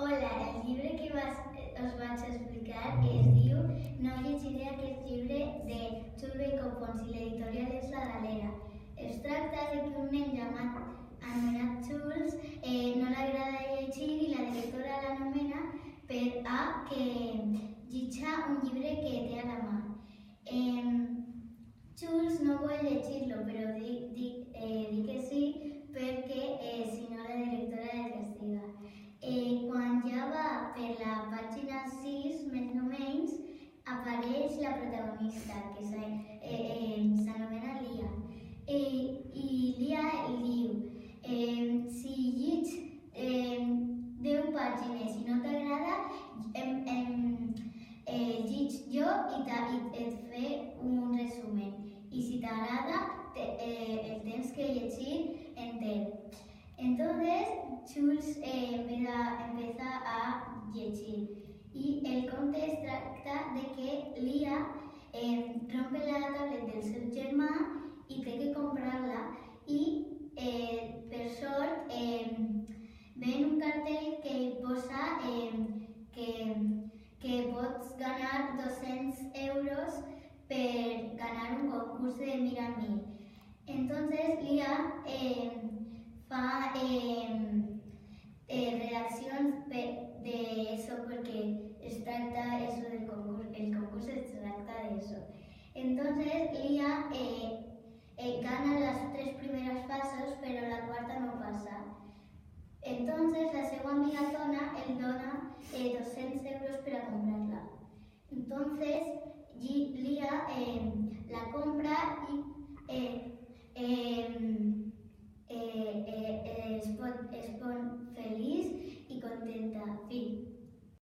Hola, el llibre que us vaig explicar es diu No llegiré aquest llibre de Xulve i Copons i l'editorial és La Galera. Es tracta de que un nen anomenat Jules no l'agrada llegir i la directora l'anomena per a que llitja un llibre que té a la mà. Jules no vol llegir-lo, però dic que sí perquè si no la directora el castiga. Quan ja va per la pàgina 6, més o menys, apareix la protagonista, que s'anomena Lia. I Lia li diu, si llits 10 pàgines i no t'agrada, llits jo i et fe un resumen. I si t'agrada, el tens que llegir enter. Entonces, Jules empieza a llegir y el conte es tracta de que Lia rompe la tablet del seu germà i té que comprar-la i per sort ven un cartell que posa que pots ganar 200 euros per ganar un concurs de Miramil. Entonces Lia fa redaccions de eso porque es tracta eso del concurso, el concurso se tracta de eso. Entonces Lia gana las 3 primeras fases, pero la cuarta no pasa. Entonces la seva amiga Tona el dona 200 euros para comprarla. Entonces Lia la compra y es pot